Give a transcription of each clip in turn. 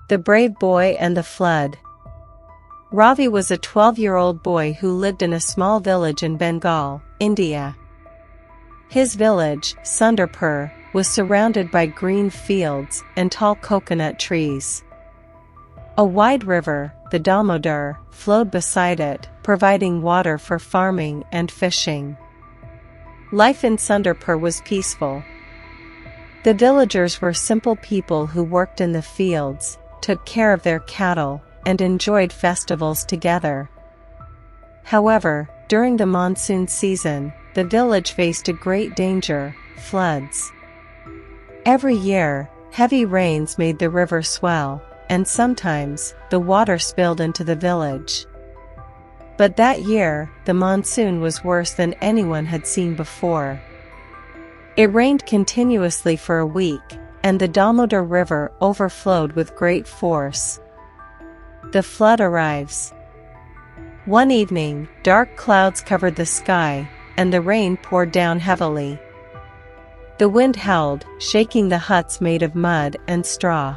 The Brave Boy and the Flood. Ravi was a 12-year-old boy who lived in a small village in Bengal, India. His village, Sundarpur, was surrounded by green fields and tall coconut trees. A wide river, the Damodar, flowed beside it, providing water for farming and fishing. Life in Sundarpur was peaceful. The villagers were simple people who worked in the fields, took care of their cattle, and enjoyed festivals together. However, during the monsoon season, the village faced a great danger: floods. Every year, heavy rains made the river swell, and sometimes, the water spilled into the village. But that year, the monsoon was worse than anyone had seen before. It rained continuously for a week, and the Damodar River overflowed with great force. The flood arrives. One evening, dark clouds covered the sky, and the rain poured down heavily. The wind howled, shaking the huts made of mud and straw.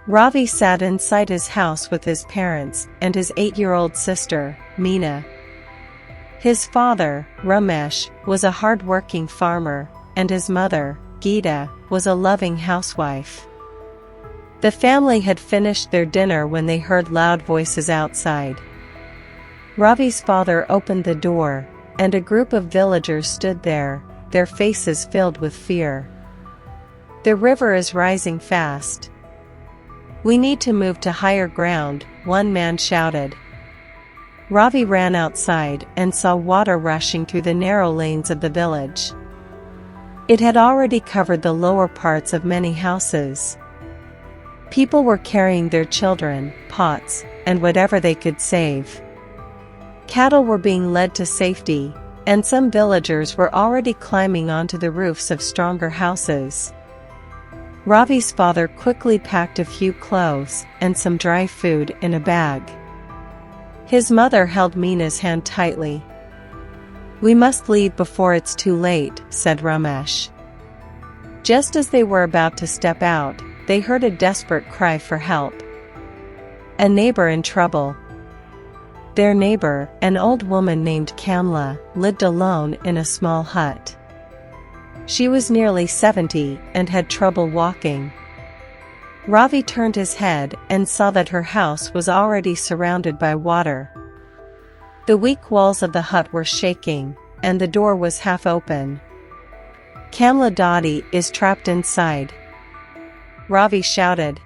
Ravi sat inside his house with his parents and his 8-year-old sister, Meena. His father, Ramesh, was a hard-working farmer, and his mother, Geeta, was a loving housewife. The family had finished their dinner when they heard loud voices outside. Ravi's father opened the door, and a group of villagers stood there, their faces filled with fear. "The river is rising fast. We need to move to higher ground," one man shouted. Ravi ran outside and saw water rushing through the narrow lanes of the village. It had already covered the lower parts of many houses. People were carrying their children, pots, and whatever they could save. Cattle were being led to safety, and some villagers were already climbing onto the roofs of stronger houses. Ravi's father quickly packed a few clothes and some dry food in a bag. His mother held Meena's hand tightly. "We must leave before it's too late," said Ramesh. Just as they were about to step out, they heard a desperate cry for help. A neighbor in trouble. Their neighbor, an old woman named Kamla, lived alone in a small hut. She was nearly 70 and had trouble walking. Ravi turned his head and saw that her house was already surrounded by water. The weak walls of the hut were shaking, and the door was half open. "Kamla Dadi is trapped inside," Ravi shouted.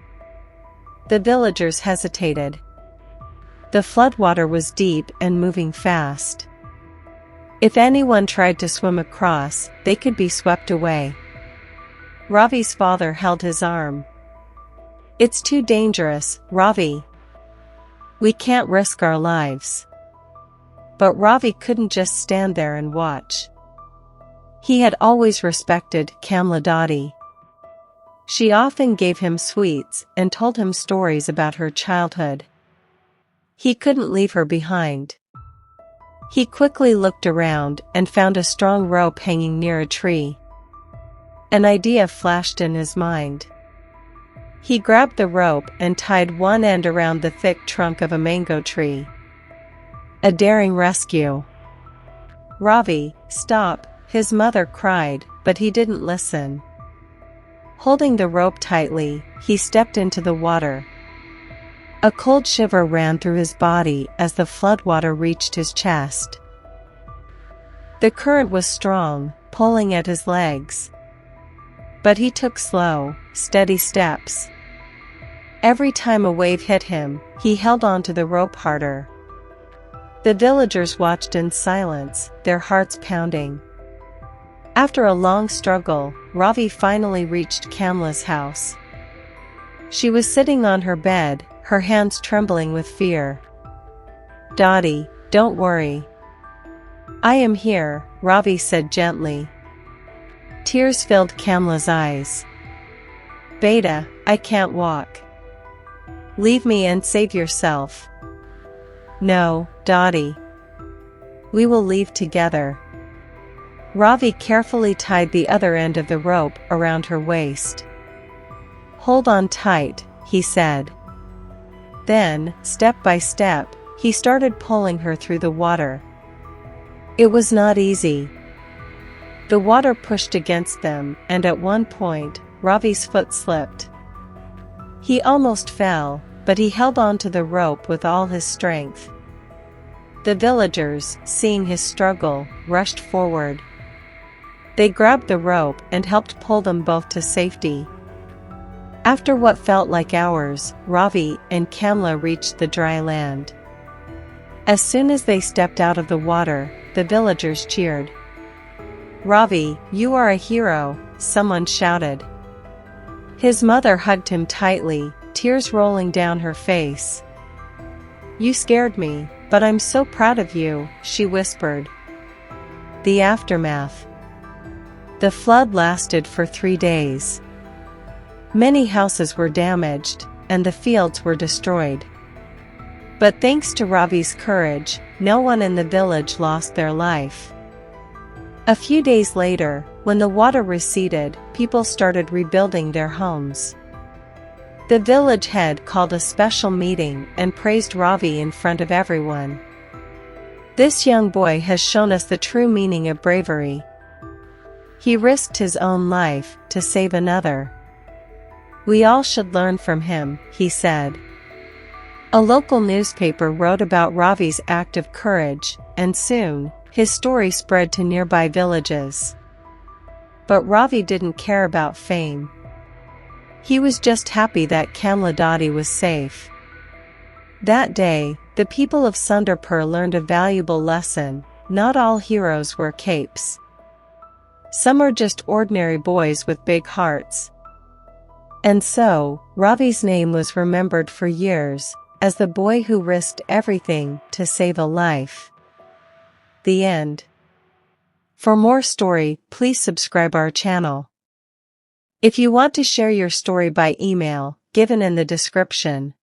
The villagers hesitated. The floodwater was deep and moving fast. If anyone tried to swim across, they could be swept away. Ravi's father held his arm. "It's too dangerous, Ravi. We can't risk our lives." But Ravi couldn't just stand there and watch. He had always respected Kamla Dadi. She often gave him sweets and told him stories about her childhood. He couldn't leave her behind. He quickly looked around and found a strong rope hanging near a tree. An idea flashed in his mind. He grabbed the rope and tied one end around the thick trunk of a mango tree. A daring rescue. "Ravi, stop," his mother cried, but he didn't listen. Holding the rope tightly, he stepped into the water. A cold shiver ran through his body as the floodwater reached his chest. The current was strong, pulling at his legs. But he took slow, steady steps. Every time a wave hit him, he held on to the rope harder. The villagers watched in silence, their hearts pounding. After a long struggle, Ravi finally reached Kamla's house. She was sitting on her bed, her hands trembling with fear. "Dadi, don't worry. I am here," Ravi said gently. Tears filled Kamla's eyes. "Beta, I can't walk. Leave me and save yourself." "No, Dadi. We will leave together." Ravi carefully tied the other end of the rope around her waist. "Hold on tight," he said. Then, step by step, he started pulling her through the water. It was not easy. The water pushed against them, and at one point, Ravi's foot slipped. He almost fell, but he held on to the rope with all his strength. The villagers, seeing his struggle, rushed forward. They grabbed the rope and helped pull them both to safety. After what felt like hours, Ravi and Kamla reached the dry land. As soon as they stepped out of the water, the villagers cheered. "Ravi, you are a hero," someone shouted. His mother hugged him tightly, tears rolling down her face. "You scared me, but I'm so proud of you," she whispered. The aftermath. The flood lasted for 3 days. Many houses were damaged, and the fields were destroyed. But thanks to Ravi's courage, no one in the village lost their life. A few days later, when the water receded, people started rebuilding their homes. The village head called a special meeting and praised Ravi in front of everyone. "This young boy has shown us the true meaning of bravery. He risked his own life to save another. We all should learn from him," he said. A local newspaper wrote about Ravi's act of courage, and soon, his story spread to nearby villages. But Ravi didn't care about fame. He was just happy that Kamla was safe. That day, the people of Sundarpur learned a valuable lesson: not all heroes wear capes. Some are just ordinary boys with big hearts. And so, Ravi's name was remembered for years, as the boy who risked everything to save a life. The end. For more story, please subscribe our channel. If you want to share your story by email, given in the description,